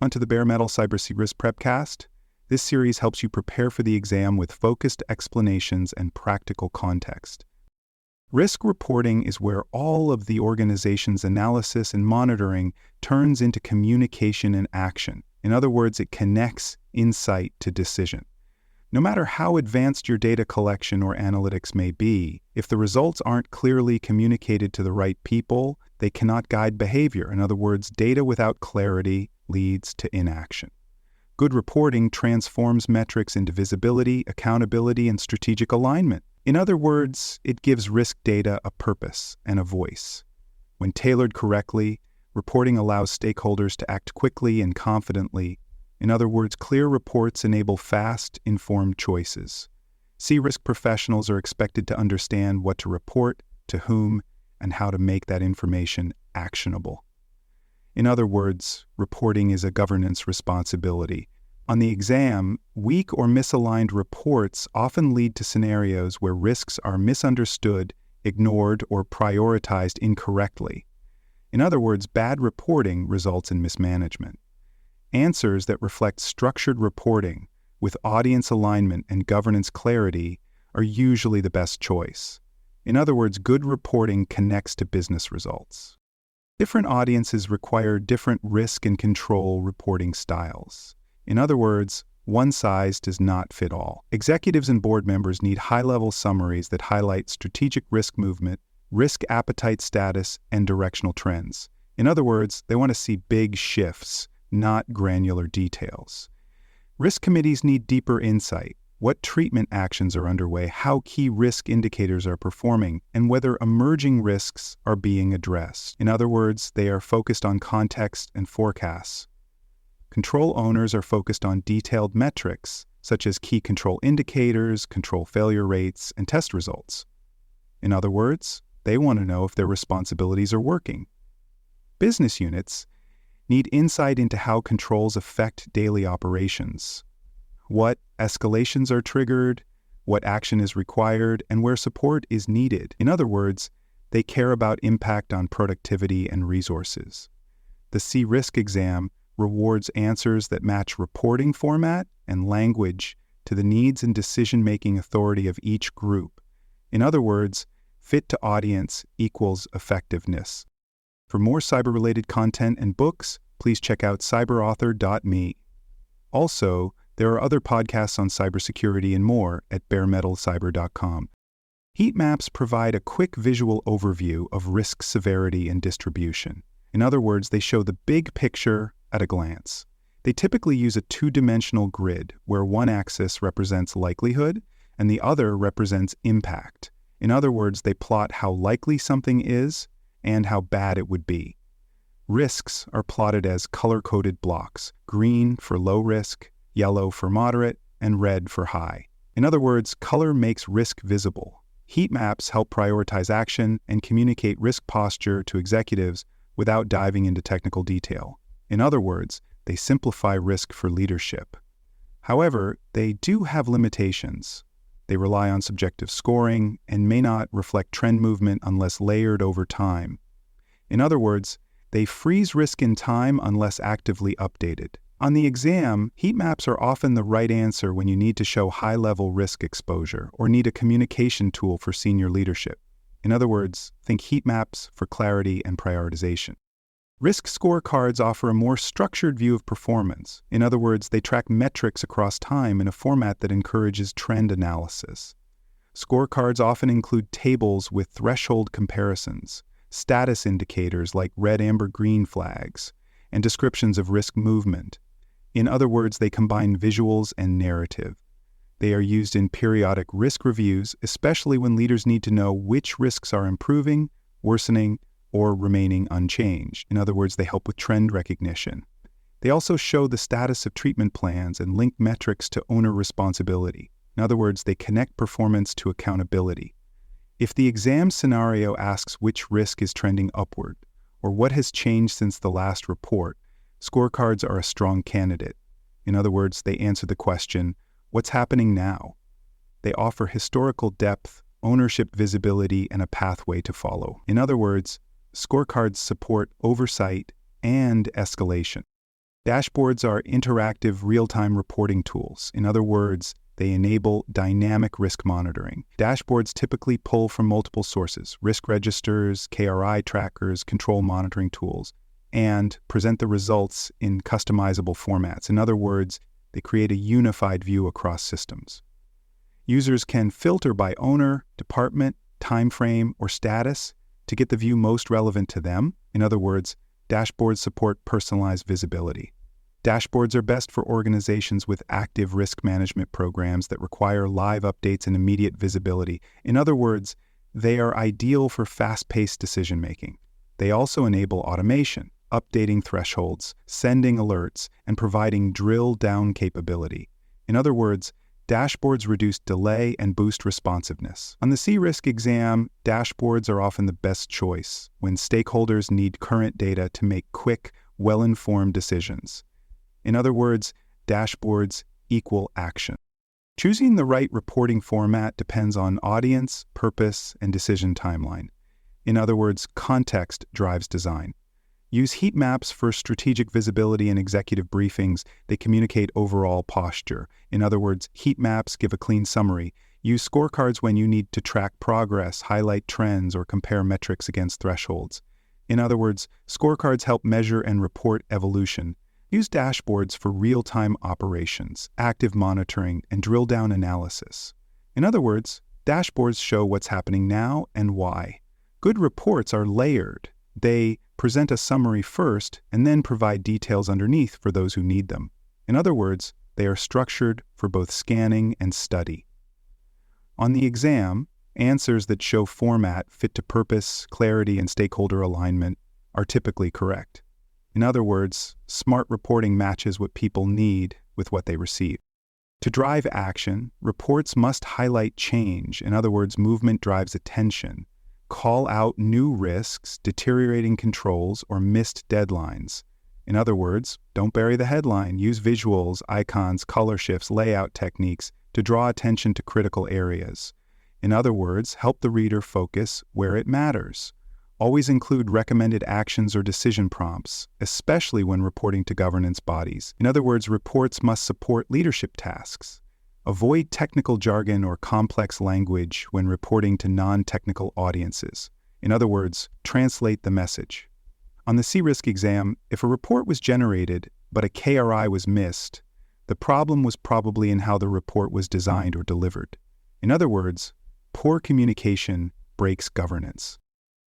on to the Bare Metal CyberSec Risk Prepcast. This series helps you prepare for the exam with focused explanations and practical context. Risk reporting is where all of the organization's analysis and monitoring turns into communication and action. In other words, it connects insight to decision. No matter how advanced your data collection or analytics may be, if the results aren't clearly communicated to the right people, they cannot guide behavior. In other words, data without clarity leads to inaction. Good reporting transforms metrics into visibility, accountability, and strategic alignment. In other words, it gives risk data a purpose and a voice. When tailored correctly, reporting allows stakeholders to act quickly and confidently. In other words, clear reports enable fast, informed choices. C-risk professionals are expected to understand what to report, to whom, and how to make that information actionable. In other words, reporting is a governance responsibility. On the exam, weak or misaligned reports often lead to scenarios where risks are misunderstood, ignored, or prioritized incorrectly. In other words, bad reporting results in mismanagement. Answers that reflect structured reporting with audience alignment and governance clarity are usually the best choice. In other words, good reporting connects to business results. Different audiences require different risk and control reporting styles. In other words, one size does not fit all. Executives and board members need high-level summaries that highlight strategic risk movement, risk appetite status, and directional trends. In other words, they want to see big shifts, not granular details. Risk committees need deeper insight, what treatment actions are underway, how key risk indicators are performing, and whether emerging risks are being addressed. In other words, they are focused on context and forecasts. Control owners are focused on detailed metrics, such as key control indicators, control failure rates, and test results. In other words, they want to know if their responsibilities are working. Business units need insight into how controls affect daily operations, what escalations are triggered, what action is required, and where support is needed. In other words, they care about impact on productivity and resources. The C-risk exam rewards answers that match reporting format and language to the needs and decision-making authority of each group. In other words, fit to audience equals effectiveness. For more cyber-related content and books, please check out cyberauthor.me. Also, there are other podcasts on cybersecurity and more at baremetalcyber.com. Heatmaps provide a quick visual overview of risk severity and distribution. In other words, they show the big picture at a glance. They typically use a two-dimensional grid where one axis represents likelihood and the other represents impact. In other words, they plot how likely something is and how bad it would be. Risks are plotted as color-coded blocks, green for low risk, yellow for moderate, and red for high. In other words, color makes risk visible. Heat maps help prioritize action and communicate risk posture to executives without diving into technical detail. In other words, they simplify risk for leadership. However, they do have limitations. They rely on subjective scoring and may not reflect trend movement unless layered over time. In other words, they freeze risk in time unless actively updated. On the exam, heat maps are often the right answer when you need to show high-level risk exposure or need a communication tool for senior leadership. In other words, think heat maps for clarity and prioritization. Risk scorecards offer a more structured view of performance. In other words, they track metrics across time in a format that encourages trend analysis. Scorecards often include tables with threshold comparisons, status indicators like red, amber, green flags, and descriptions of risk movement. In other words, they combine visuals and narrative. They are used in periodic risk reviews, especially when leaders need to know which risks are improving, worsening, or remaining unchanged. In other words, they help with trend recognition. They also show the status of treatment plans and link metrics to owner responsibility. In other words, they connect performance to accountability. If the exam scenario asks which risk is trending upward, or what has changed since the last report, scorecards are a strong candidate. In other words, they answer the question, what's happening now? They offer historical depth, ownership visibility, and a pathway to follow. In other words, scorecards support oversight and escalation. Dashboards are interactive real-time reporting tools. In other words, they enable dynamic risk monitoring. Dashboards typically pull from multiple sources: risk registers, KRI trackers, control monitoring tools, and present the results in customizable formats. In other words, they create a unified view across systems. Users can filter by owner, department, time frame, or status to get the view most relevant to them. In other words, dashboards support personalized visibility. Dashboards are best for organizations with active risk management programs that require live updates and immediate visibility. In other words, they are ideal for fast-paced decision-making. They also enable automation, updating thresholds, sending alerts, and providing drill-down capability. In other words, dashboards reduce delay and boost responsiveness. On the CRISC exam, dashboards are often the best choice when stakeholders need current data to make quick, well-informed decisions. In other words, dashboards equal action. Choosing the right reporting format depends on audience, purpose, and decision timeline. In other words, context drives design. Use Heatmaps for strategic visibility and executive briefings. They communicate overall posture. In other words, Heatmaps give a clean summary. Use scorecards when you need to track progress, highlight trends, or compare metrics against thresholds. In other words, scorecards help measure and report evolution. Use dashboards for real-time operations, active monitoring, and drill-down analysis. In other words, dashboards show what's happening now and why. Good reports are layered. They present a summary first and then provide details underneath for those who need them. In other words, they are structured for both scanning and study. On the exam, answers that show format, fit to purpose, clarity, and stakeholder alignment are typically correct. In other words, smart reporting matches what people need with what they receive. To drive action, reports must highlight change. In other words, movement drives attention. Call out new risks, deteriorating controls, or missed deadlines. In other words, don't bury the headline. Use visuals, icons, color shifts, layout techniques to draw attention to critical areas. In other words, help the reader focus where it matters. Always include recommended actions or decision prompts, especially when reporting to governance bodies. In other words, reports must support leadership tasks. Avoid technical jargon or complex language when reporting to non-technical audiences. In other words, translate the message. On the CRISC exam, if a report was generated but a KRI was missed, the problem was probably in how the report was designed or delivered. In other words, poor communication breaks governance.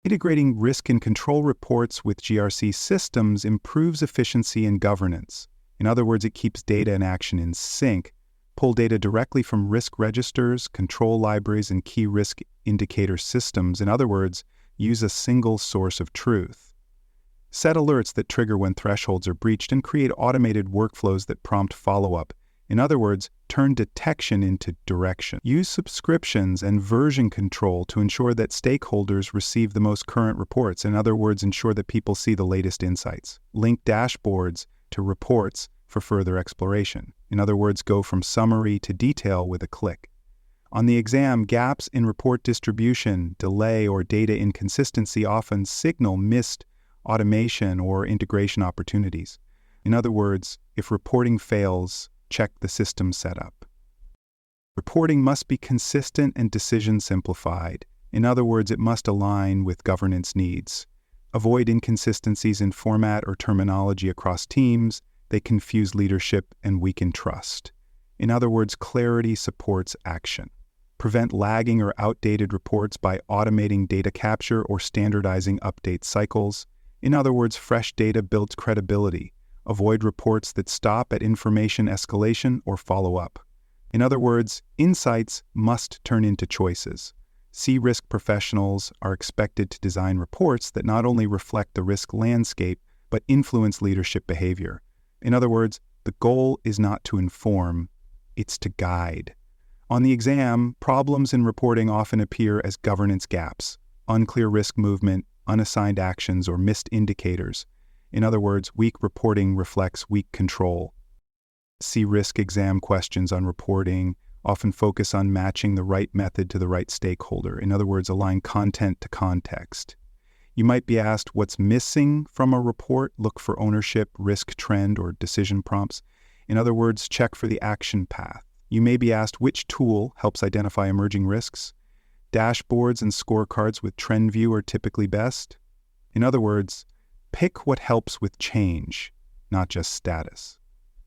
Integrating risk and control reports with GRC systems improves efficiency and governance. In other words, it keeps data and action in sync. Pull data directly from risk registers, control libraries, and key risk indicator systems. In other words, use a single source of truth. Set alerts that trigger when thresholds are breached and create automated workflows that prompt follow-up. In other words, turn detection into direction. Use subscriptions and version control to ensure that stakeholders receive the most current reports. In other words, ensure that people see the latest insights. Link dashboards to reports for further exploration. In other words, go from summary to detail with a click. On the exam, gaps in report distribution, delay, or data inconsistency often signal missed automation or integration opportunities. In other words, if reporting fails, check the system setup. Reporting must be consistent and decision simplified. In other words, it must align with governance needs. Avoid inconsistencies in format or terminology across teams. They confuse leadership and weaken trust. In other words, clarity supports action. Prevent lagging or outdated reports by automating data capture or standardizing update cycles. In other words, fresh data builds credibility. Avoid reports that stop at information escalation or follow-up. In other words, insights must turn into choices. CRISC professionals are expected to design reports that not only reflect the risk landscape, but influence leadership behavior. In other words, the goal is not to inform, it's to guide. On the exam, problems in reporting often appear as governance gaps, unclear risk movement, unassigned actions, or missed indicators. In other words, weak reporting reflects weak control. CRISC exam questions on reporting often focus on matching the right method to the right stakeholder. In other words, align content to context. You might be asked what's missing from a report. Look for ownership, risk trend, or decision prompts. In other words, check for the action path. You may be asked which tool helps identify emerging risks. Dashboards and scorecards with trend view are typically best. In other words, pick what helps with change, not just status.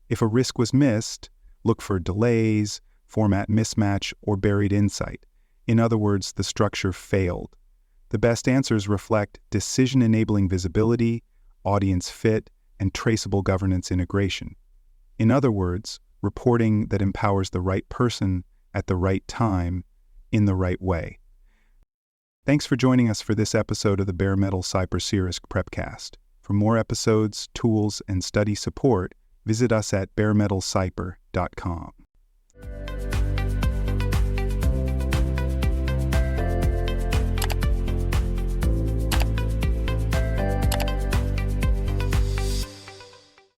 If a risk was missed, look for delays, format mismatch, or buried insight. In other words, the structure failed. The best answers reflect decision-enabling visibility, audience fit, and traceable governance integration. In other words, reporting that empowers the right person at the right time in the right way. Thanks for joining us for this episode of the Bare Metal CRISC Prepcast. For more episodes, tools, and study support, visit us at baremetalcyper.com.